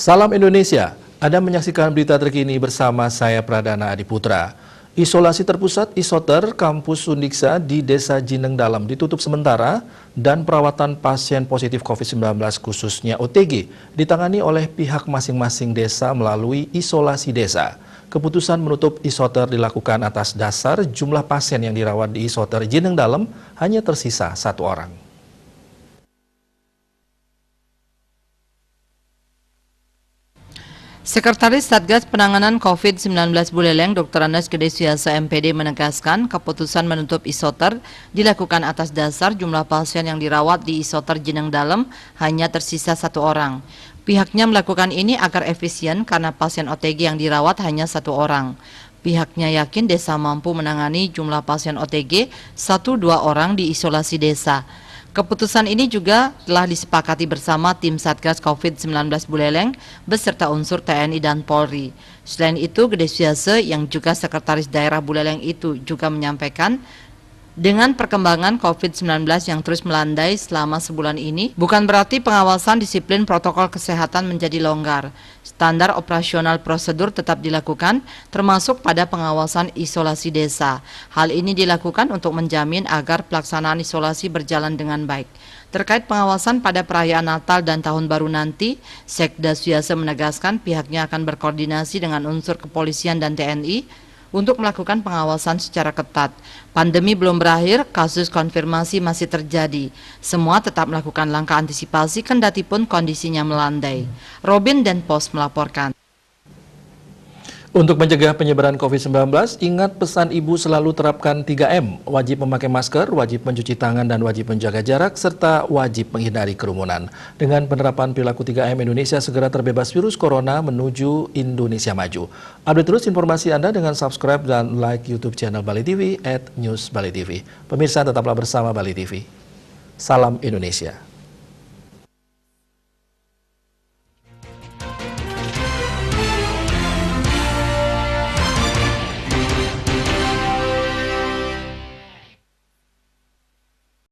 Salam Indonesia, Anda menyaksikan berita terkini bersama saya Pradana Adiputra. Isolasi terpusat Isoter Kampus Undiksa di Desa Jineng Dalam ditutup sementara dan perawatan pasien positif COVID-19 khususnya OTG ditangani oleh pihak masing-masing desa melalui isolasi desa. Keputusan menutup Isoter dilakukan atas dasar jumlah pasien yang dirawat di Isoter Jineng Dalam hanya tersisa 1 orang. Sekretaris Satgas Penanganan COVID-19 Buleleng, Dr. Andes Gede Suyasa MPD menegaskan keputusan menutup Isoter dilakukan atas dasar jumlah pasien yang dirawat di Isoter Jineng Dalam hanya tersisa 1 orang. Pihaknya melakukan ini agar efisien karena pasien OTG yang dirawat hanya 1 orang. Pihaknya yakin desa mampu menangani jumlah pasien OTG 1-2 orang di isolasi desa. Keputusan ini juga telah disepakati bersama tim Satgas COVID-19 Buleleng beserta unsur TNI dan Polri. Selain itu, Gede Suyase yang juga Sekretaris Daerah Buleleng itu juga menyampaikan dengan perkembangan COVID-19 yang terus melandai selama sebulan ini, bukan berarti pengawasan disiplin protokol kesehatan menjadi longgar. Standar operasional prosedur tetap dilakukan, termasuk pada pengawasan isolasi desa. Hal ini dilakukan untuk menjamin agar pelaksanaan isolasi berjalan dengan baik. Terkait pengawasan pada perayaan Natal dan Tahun Baru nanti, Sekda Suyase menegaskan pihaknya akan berkoordinasi dengan unsur kepolisian dan TNI untuk melakukan pengawasan secara ketat. Pandemi belum berakhir, kasus konfirmasi masih terjadi. Semua tetap melakukan langkah antisipasi kendatipun kondisinya melandai. Robin Denpos melaporkan. Untuk mencegah penyebaran COVID-19, ingat pesan ibu selalu terapkan 3M, wajib memakai masker, wajib mencuci tangan, dan wajib menjaga jarak, serta wajib menghindari kerumunan. Dengan penerapan perilaku 3M, Indonesia segera terbebas virus corona menuju Indonesia maju. Update terus informasi Anda dengan subscribe dan like YouTube channel Bali TV @newsbalitv. Pemirsa, tetaplah bersama Bali TV. Salam Indonesia.